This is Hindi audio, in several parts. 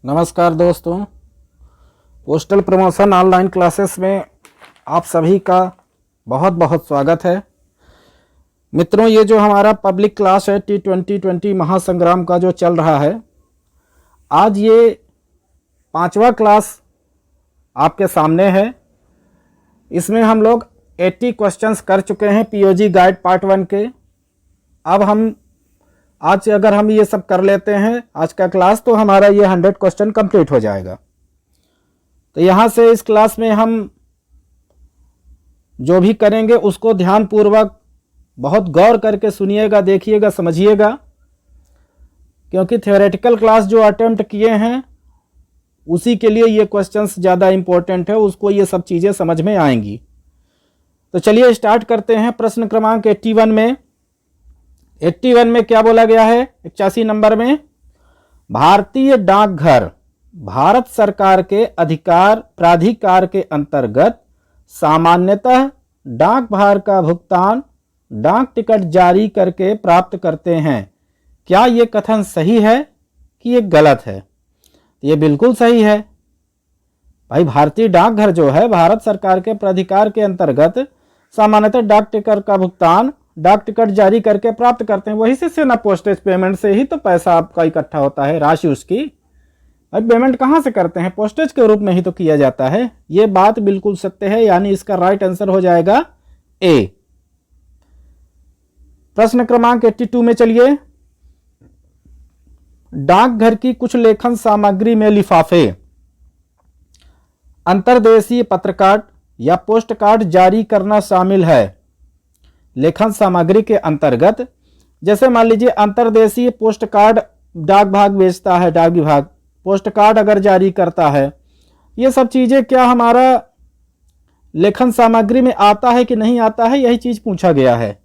नमस्कार दोस्तों, पोस्टल प्रमोशन ऑनलाइन क्लासेस में आप सभी का बहुत बहुत स्वागत है। मित्रों, ये जो हमारा पब्लिक क्लास है T2020 महासंग्राम का जो चल रहा है, आज ये 5वां क्लास आपके सामने है। इसमें हम लोग 80 क्वेश्चंस कर चुके हैं पीओजी गाइड पार्ट 1 के। अब आज अगर हम ये सब कर लेते हैं आज का क्लास, तो हमारा ये 100 क्वेश्चन कंप्लीट हो जाएगा। तो यहाँ से इस क्लास में हम जो भी करेंगे उसको ध्यानपूर्वक बहुत गौर करके सुनिएगा, देखिएगा, समझिएगा, क्योंकि थ्योरेटिकल क्लास जो अटेम्प्ट किए हैं उसी के लिए ये क्वेश्चंस ज़्यादा इम्पोर्टेंट है, उसको ये सब चीज़ें समझ में आएंगी। तो चलिए स्टार्ट करते हैं। प्रश्न क्रमांक 81 में क्या बोला गया है? 81 नंबर में, भारतीय डाकघर भारत सरकार के प्राधिकार के अंतर्गत सामान्यतः डाक भार का भुगतान डाक टिकट जारी करके प्राप्त करते हैं। क्या ये कथन सही है कि ये गलत है? ये बिल्कुल सही है भाई। भारतीय डाकघर जो है भारत सरकार के प्राधिकार के अंतर्गत सामान्यतः डाक टिकट का भुगतान डाक टिकट जारी करके प्राप्त करते हैं। वही से ना, पोस्टेज पेमेंट से ही तो पैसा आपका इकट्ठा होता है, राशि उसकी। अब पेमेंट कहाँ से करते हैं? पोस्टेज के रूप में ही तो किया जाता है। ये बात बिल्कुल सत्य है, यानी इसका राइट आंसर हो जाएगा ए। प्रश्न क्रमांक 82 में चलिए, डाकघर की कुछ लेखन सामग्री में लिफाफे, अंतर्देशीय पत्र कार्ड या पोस्ट कार्ड जारी करना शामिल है। लेखन सामग्री के अंतर्गत जैसे मान लीजिए अंतर्देशीय पोस्ट कार्ड डाक विभाग बेचता है, डाक विभाग पोस्ट कार्ड अगर जारी करता है, ये सब चीजें क्या हमारा लेखन सामग्री में आता है कि नहीं आता है, यही चीज पूछा गया है।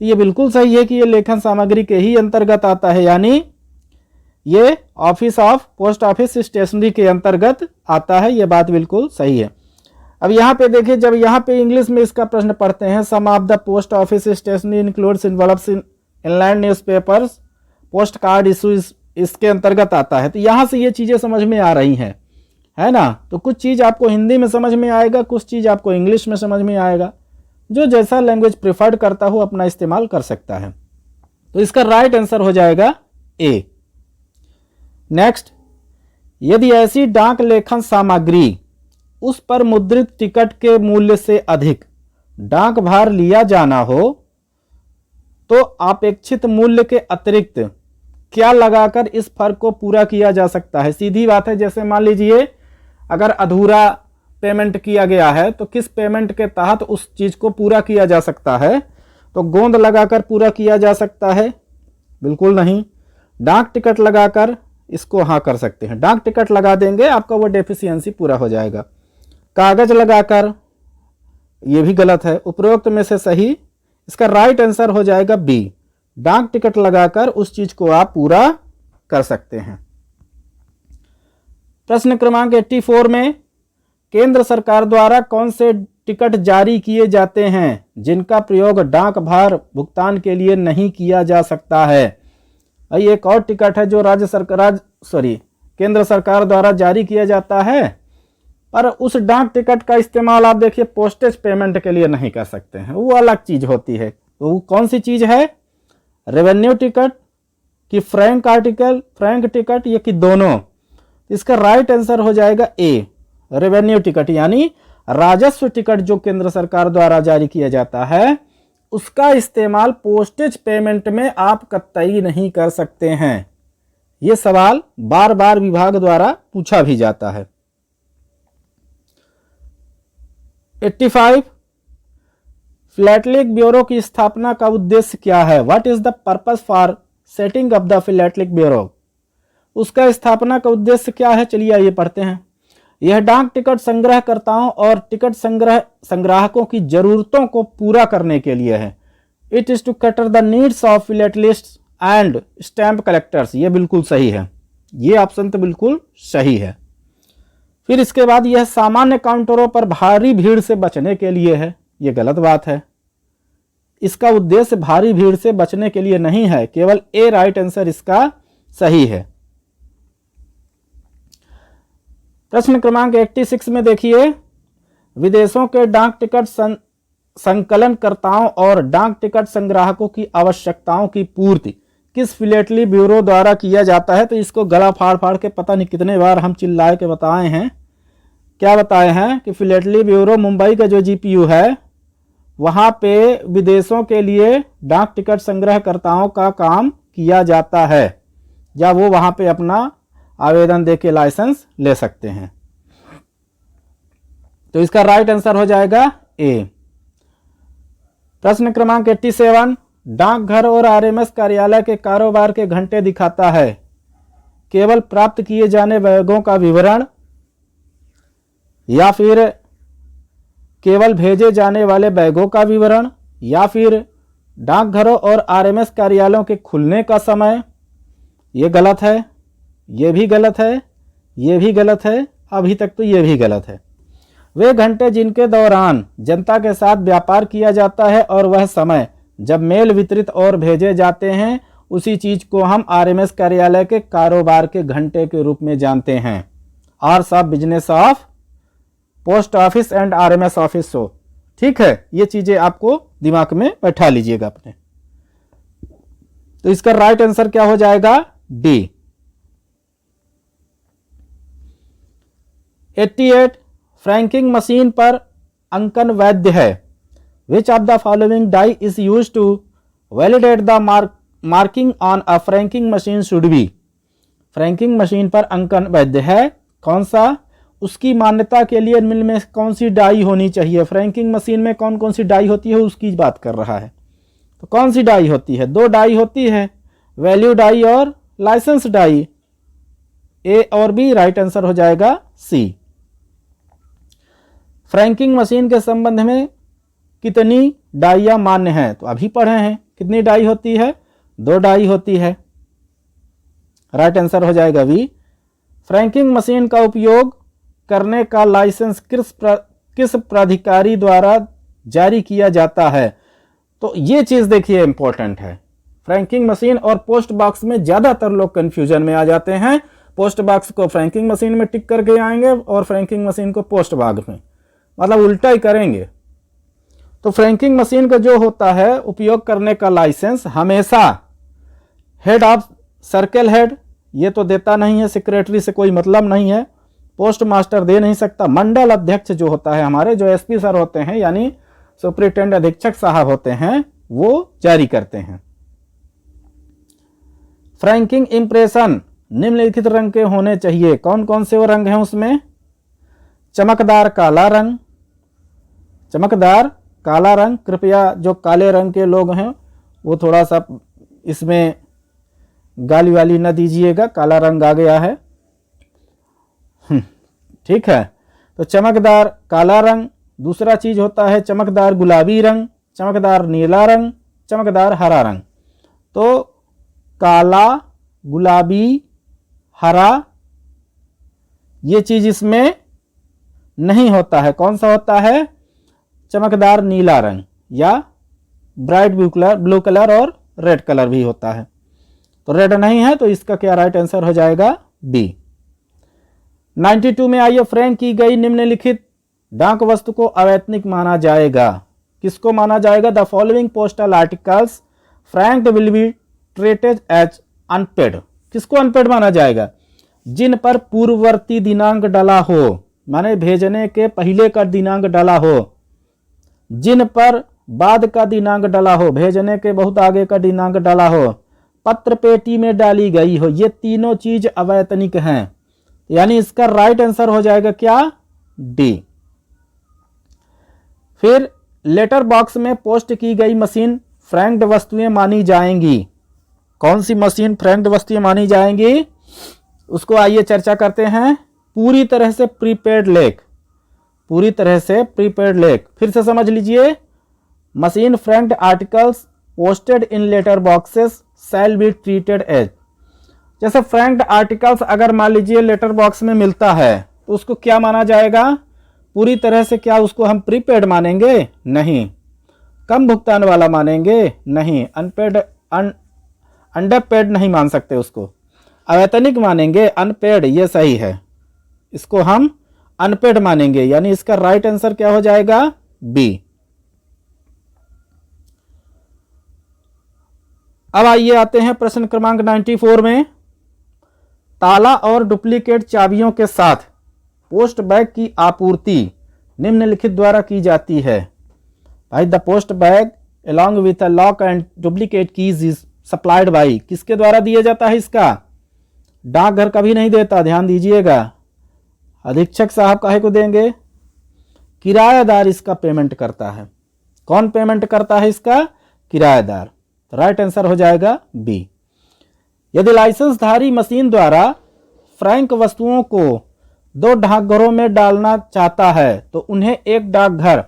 ये बिल्कुल सही है कि ये लेखन सामग्री के ही अंतर्गत आता है, यानी ये office of post office stationery के अंतर्गत आता है। ये बात बिल्कुल सही है। अब यहाँ पे देखिए, जब यहाँ पे इंग्लिश में इसका प्रश्न पढ़ते हैं, some of the post office stationery includes involves in inland newspapers post card issues, इसके अंतर्गत आता है। तो यहाँ से ये चीज़ें समझ में आ रही हैं, है ना। तो कुछ चीज़ आपको हिंदी में समझ में आएगा, कुछ चीज़ आपको इंग्लिश में समझ में आएगा। जो जैसा लैंग्वेज प्रिफर्ड करता हो अपना इस्तेमाल कर सकता है। तो इसका राइट आंसर हो जाएगा ए। नेक्स्ट, यदि ऐसी डाक लेखन सामग्री उस पर मुद्रित टिकट के मूल्य से अधिक डाक भार लिया जाना हो तो अपेक्षित मूल्य के अतिरिक्त क्या लगाकर इस फर्क को पूरा किया जा सकता है? सीधी बात है। जैसे मान लीजिए अगर अधूरा पेमेंट किया गया है तो किस पेमेंट के तहत उस चीज को पूरा किया जा सकता है? तो गोंद लगाकर पूरा किया जा सकता है? बिल्कुल नहीं। डाक टिकट लगाकर इसको हाँ कर सकते हैं। डाक टिकट लगा देंगे, आपका वो डेफिशिएंसी पूरा हो जाएगा। कागज लगाकर, ये भी गलत है। उपरोक्त में से सही, इसका राइट आंसर हो जाएगा बी। डाक टिकट लगाकर उस चीज को आप पूरा कर सकते हैं। प्रश्न क्रमांक 84 में, केंद्र सरकार द्वारा कौन से टिकट जारी किए जाते हैं जिनका प्रयोग डाक भार भुगतान के लिए नहीं किया जा सकता है? एक और टिकट है जो केंद्र सरकार द्वारा जारी किया जाता है, पर उस डाक टिकट का इस्तेमाल आप देखिए पोस्टेज पेमेंट के लिए नहीं कर सकते हैं, वो अलग चीज होती है। तो वो कौन सी चीज है? रेवेन्यू टिकट कि फ्रैंक टिकट, ये कि दोनों? इसका राइट आंसर हो जाएगा ए, रेवेन्यू टिकट, यानी राजस्व टिकट जो केंद्र सरकार द्वारा जारी किया जाता है उसका इस्तेमाल पोस्टेज पेमेंट में आप कतई नहीं कर सकते हैं। ये सवाल बार बार विभाग द्वारा पूछा भी जाता है। 85, फिलैटेलिक ब्यूरो की स्थापना का उद्देश्य क्या है? What is the purpose for setting up the philatelic bureau? उसका स्थापना का उद्देश्य क्या है? चलिए ये पढ़ते हैं। यह डाक टिकट संग्रहकर्ताओं और टिकट संग्राहकों की जरूरतों को पूरा करने के लिए है। It is to cater the needs of philatelists and stamp collectors. ये बिल्कुल सही है, ये ऑप्शन तो बिल्कुल सही है। फिर इसके बाद यह सामान्य काउंटरों पर भारी भीड़ से बचने के लिए है। ये गलत बात है। इसका उद्देश्य भारी भीड़ से बचने के लिए नहीं है, केवल ए राइट आंसर इसका सही है। प्रश्न क्रमांक 86 में देखिए, विदेशों के डाक टिकट संकलनकर्ताओं और डाक टिकट संग्राहकों की आवश्यकताओं की पूर्ति किस फिलेटली ब्यूरो द्वारा किया जाता है। तो इसको गला फाड़ फाड़ के पता नहीं कितने बार हम चिल्लाए के बताए हैं। क्या बताए हैं कि फिलेटली ब्यूरो मुंबई का जो जीपीयू है वहाँ पे विदेशों के लिए डाक टिकट संग्रहकर्ताओं का काम किया जाता है, या वो वहाँ पे अपना आवेदन दे के लाइसेंस ले सकते हैं। तो इसका राइट आंसर हो जाएगा ए। प्रश्न क्रमांक 87, डाकघर और आरएमएस कार्यालय के कारोबार के घंटे दिखाता है। केवल प्राप्त किए जाने बैगों का विवरण, या फिर केवल भेजे जाने वाले बैगों का विवरण, या फिर डाकघरों और आरएमएस कार्यालयों के खुलने का समय। ये गलत है, ये भी गलत है, ये भी गलत है, अभी तक तो ये भी गलत है। वे घंटे जिनके दौरान जनता के साथ व्यापार किया जाता है और वह समय जब मेल वितरित और भेजे जाते हैं, उसी चीज को हम आरएमएस कार्यालय के कारोबार के घंटे के रूप में जानते हैं। Hours of business of post office and RMS office show. ठीक है, ये चीजें आपको दिमाग में बैठा लीजिएगा अपने। तो इसका राइट आंसर क्या हो जाएगा? डी। 88, फ्रैंकिंग मशीन पर अंकन वैध है। Which of the following die is use to validate the marking on a franking machine should be. Franking machine पर अंकन वैध है, कौन सा? उसकी मान्यता के लिए मिल में कौन सी डाई होनी चाहिए। फ्रैंकिंग मशीन में कौन कौन सी डाई होती है उसकी बात कर रहा है। तो कौन सी डाई होती है? 2 डाई होती है, वैल्यू डाई और लाइसेंस डाई। ए और बी राइट आंसर हो जाएगा सी। फ्रैंकिंग मशीन के संबंध में कितनी डाइयां मान्य हैं? तो अभी पढ़े हैं, कितनी डाई होती है? 2 डाई होती है। राइट आंसर हो जाएगा बी। फ्रैंकिंग मशीन का उपयोग करने का लाइसेंस किस प्राधिकारी द्वारा जारी किया जाता है? तो ये चीज देखिए इंपॉर्टेंट है। फ्रैंकिंग मशीन और पोस्ट बॉक्स में ज्यादातर लोग कंफ्यूजन में आ जाते हैं। पोस्ट बॉक्स को फ्रैंकिंग मशीन में टिक करके आएंगे और फ्रैंकिंग मशीन को पोस्ट बॉक्स में, मतलब उल्टा ही करेंगे। तो फ्रैंकिंग मशीन का जो होता है उपयोग करने का लाइसेंस हमेशा हेड ऑफ सर्कल हेड, ये तो देता नहीं है, सेक्रेटरी से कोई मतलब नहीं है, पोस्ट मास्टर दे नहीं सकता। मंडल अध्यक्ष जो होता है हमारे, जो एसपी सर होते हैं यानी सुपरिटेंडेंट अधीक्षक साहब होते हैं, वो जारी करते हैं। फ्रैंकिंग इंप्रेशन निम्नलिखित रंग के होने चाहिए। कौन कौन से वो रंग हैं उसमें? चमकदार काला रंग, चमकदार काला रंग। कृपया जो काले रंग के लोग हैं वो थोड़ा सा इसमें गाली वाली न दीजिएगा, काला रंग आ गया है। ठीक है, तो चमकदार काला रंग। दूसरा चीज होता है चमकदार गुलाबी रंग, चमकदार नीला रंग, चमकदार हरा रंग। तो काला, गुलाबी, हरा, ये चीज इसमें नहीं होता है। कौन सा होता है? चमकदार नीला रंग या ब्राइट ब्लू कलर और रेड कलर भी होता है। तो रेड नहीं है, तो इसका क्या राइट आंसर हो जाएगा? बी। 92 में आइए, फ्रैंक की गई निम्नलिखित डाक वस्तु को अवैतनिक माना जाएगा। किसको माना जाएगा? The following postal articles franked will be treated as unpaid. किसको अनपेड माना जाएगा? जिन पर पूर्ववर्ती दिनांक डला हो, माने भेजने के पहले का दिनांक डला हो, जिन पर बाद का दिनांक डला हो, भेजने के बहुत आगे का दिनांक डला हो, पत्र पेटी में डाली गई हो, ये तीनों चीज अवैतनिक हैं। यानी इसका राइट आंसर हो जाएगा क्या? डी। फिर लेटर बॉक्स में पोस्ट की गई मशीन फ्रैंक्ड वस्तुएं मानी जाएंगी। कौन सी मशीन फ्रैंक्ड वस्तुएं मानी जाएंगी उसको आइए चर्चा करते हैं। पूरी तरह से प्रीपेड लेख, पूरी तरह से प्रीपेड लेख। फिर से समझ लीजिए, machine franked articles posted in letter boxes shall be treated as. जैसे फ्रैंक्ड आर्टिकल्स अगर मान लीजिए लेटर बॉक्स में मिलता है तो उसको क्या माना जाएगा? पूरी तरह से क्या उसको हम प्रीपेड मानेंगे? नहीं। कम भुगतान वाला मानेंगे? नहीं। अनपेड अंडरपेड नहीं मान सकते उसको। अवैतनिक मानेंगे, अनपेड ये सही है। इसको हम अनपेड मानेंगे, यानी इसका राइट आंसर क्या हो जाएगा? बी। अब आइए आते हैं प्रश्न क्रमांक 94 में। ताला और डुप्लीकेट चाबियों के साथ पोस्ट बैग की आपूर्ति निम्नलिखित द्वारा की जाती है। भाई the post bag along with a lock and duplicate keys is supplied by, किसके द्वारा दिया जाता है इसका? डाकघर कभी नहीं देता, ध्यान दीजिएगा। अधीक्षक साहब काहे को देंगे? किराएदार इसका पेमेंट करता है। कौन पेमेंट करता है इसका? किराएदार। तो राइट आंसर हो जाएगा बी। यदि लाइसेंसधारी मशीन द्वारा फ्रैंक वस्तुओं को 2 डाकघरों में डालना चाहता है तो उन्हें एक डाकघर,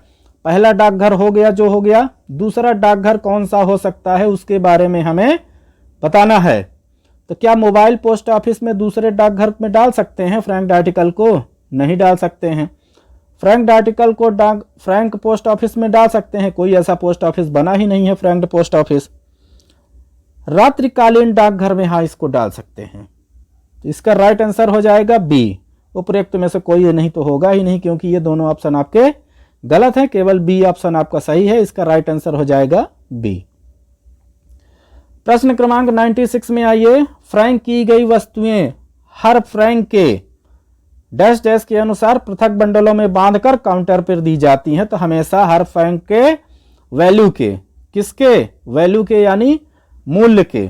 पहला डाकघर हो गया जो हो गया, दूसरा डाकघर कौन सा हो सकता है उसके बारे में हमें बताना है। तो क्या मोबाइल पोस्ट ऑफिस में दूसरे डाकघर में डाल सकते हैं फ्रैंक्ड आर्टिकल को? नहीं डाल सकते हैं। फ्रैंक्ड आर्टिकल को फ्रैंक पोस्ट ऑफिस में डाल सकते हैं? कोई ऐसा पोस्ट ऑफिस बना ही नहीं है फ्रैंक्ड पोस्ट ऑफिस। रात्रिकालीन डाकघर में हाँ इसको डाल सकते हैं। तो इसका राइट आंसर हो जाएगा बी। उपरोक्त में से कोई नहीं तो होगा ही नहीं, क्योंकि ये दोनों ऑप्शन आपके गलत है, केवल बी ऑप्शन आपका सही है। इसका राइट आंसर हो जाएगा बी। प्रश्न क्रमांक 96 में आइए। फ्रैंक की गई वस्तुएं हर फ्रैंक के डैश डैश के अनुसार पृथक बंडलों में बांधकर काउंटर पर दी जाती हैं। तो हमेशा हर फ्रैंक के वैल्यू के, किसके वैल्यू के यानी मूल्य के,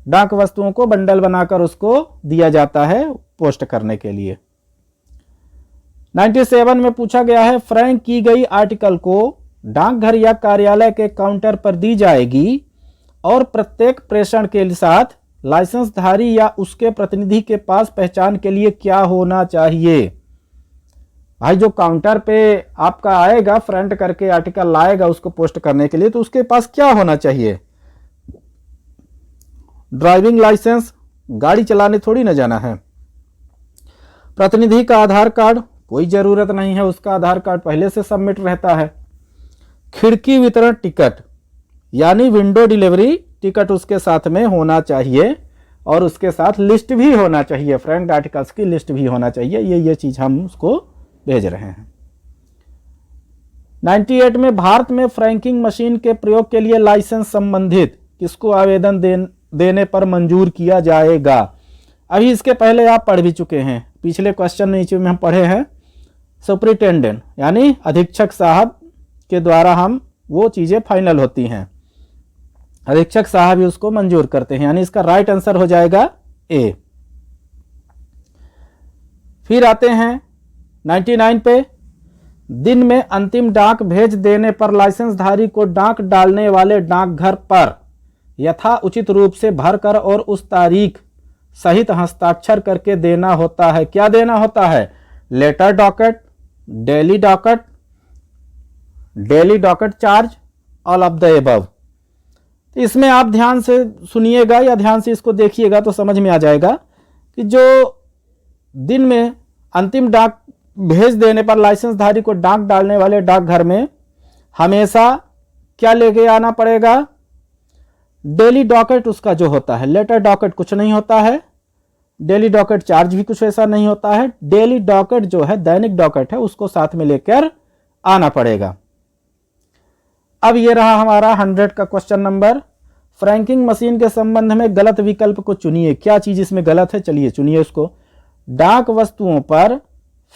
डाक वस्तुओं को बंडल बनाकर उसको दिया जाता है पोस्ट करने के लिए। 97 में पूछा गया है फ्रैंक की गई आर्टिकल को डाकघर या कार्यालय के काउंटर पर दी जाएगी और प्रत्येक प्रेषण के साथ लाइसेंसधारी या उसके प्रतिनिधि के पास पहचान के लिए क्या होना चाहिए? भाई जो काउंटर पे आपका आएगा फ्रंट करके आर्टिकल लाएगा उसको पोस्ट करने के लिए, तो उसके पास क्या होना चाहिए? ड्राइविंग लाइसेंस, गाड़ी चलाने थोड़ी ना जाना है। प्रतिनिधि का आधार कार्ड, कोई जरूरत नहीं है, उसका आधार कार्ड पहले से सबमिट रहता है। खिड़की वितरण टिकट यानी विंडो डिलीवरी टिकट उसके साथ में होना चाहिए और उसके साथ लिस्ट भी होना चाहिए, फ्रैंक्ड आर्टिकल्स की लिस्ट भी होना चाहिए। ये चीज हम उसको भेज रहे हैं। 98 में भारत में फ्रैंकिंग मशीन के प्रयोग के लिए लाइसेंस संबंधित किसको आवेदन देने पर मंजूर किया जाएगा? अभी इसके पहले आप पढ़ भी चुके हैं, पिछले क्वेश्चन नीचे में हम पढ़े हैं। सुपरिटेंडेंट यानी अधीक्षक साहब के द्वारा हम वो चीजें फाइनल होती हैं, अधीक्षक साहब ही उसको मंजूर करते हैं, यानी इसका राइट आंसर हो जाएगा ए। फिर आते हैं 99 पे। दिन में अंतिम डाक भेज देने पर लाइसेंसधारी को डाक डालने वाले डाकघर पर यथा उचित रूप से भरकर और उस तारीख सहित हस्ताक्षर करके देना होता है। क्या देना होता है? Letter docket, daily docket charge, all of the above. इसमें आप ध्यान से सुनिएगा या ध्यान से इसको देखिएगा तो समझ में आ जाएगा कि जो दिन में अंतिम डाक भेज देने पर लाइसेंसधारी को डाक डालने वाले डाकघर में हमेशा क्या लेके आना पड़ेगा? डेली डॉकेट उसका जो होता है, लेटर डॉकेट कुछ नहीं होता है, डेली डॉकेट चार्ज भी कुछ ऐसा नहीं होता है। डेली डॉकेट जो है दैनिक डॉकेट है, उसको साथ में लेकर आना पड़ेगा। अब ये रहा हमारा 100 का क्वेश्चन नंबर। फ्रैंकिंग मशीन के संबंध में गलत विकल्प को चुनिए। क्या चीज इसमें गलत है? चलिए चुनिए उसको। डाक वस्तुओं पर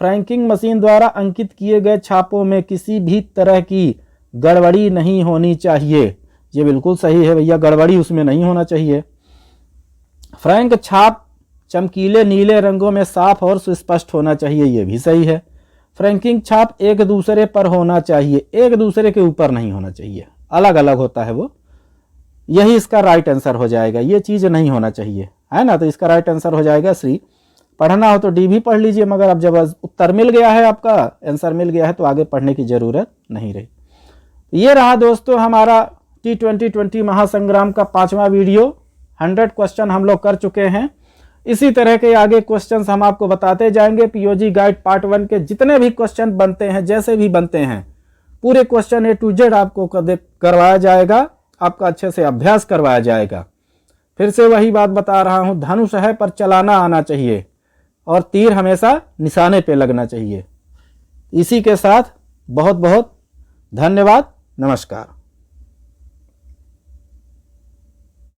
फ्रैंकिंग मशीन द्वारा अंकित किए गए छापों में किसी भी तरह की गड़बड़ी नहीं होनी चाहिए। ये बिल्कुल सही है भैया, गड़बड़ी उसमें नहीं होना चाहिए। फ्रैंक छाप चमकीले नीले रंगों में साफ और सुस्पष्ट होना चाहिए, ये भी सही है। फ्रैंकिंग छाप एक दूसरे पर होना चाहिए, एक दूसरे के ऊपर नहीं होना चाहिए, अलग अलग होता है वो। यही इसका राइट आंसर हो जाएगा, ये चीज नहीं होना चाहिए, है ना। तो इसका राइट आंसर हो जाएगा सी। पढ़ना हो तो डी भी पढ़ लीजिए, मगर अब जब उत्तर मिल गया है, आपका आंसर मिल गया है, तो आगे पढ़ने की जरूरत नहीं रही। ये रहा दोस्तों हमारा T2020 महासंग्राम का 5वां वीडियो। 100 क्वेश्चन हम लोग कर चुके हैं। इसी तरह के आगे क्वेश्चंस हम आपको बताते जाएंगे। पीओजी गाइड पार्ट 1 के जितने भी क्वेश्चन बनते हैं, जैसे भी बनते हैं, पूरे क्वेश्चन A to Z आपको करवाया जाएगा, आपका अच्छे से अभ्यास करवाया जाएगा। फिर से वही बात बता रहा हूं, धनुष है पर चलाना आना चाहिए। और तीर हमेशा निशाने पे लगना चाहिए। इसी के साथ बहुत बहुत धन्यवाद। नमस्कार।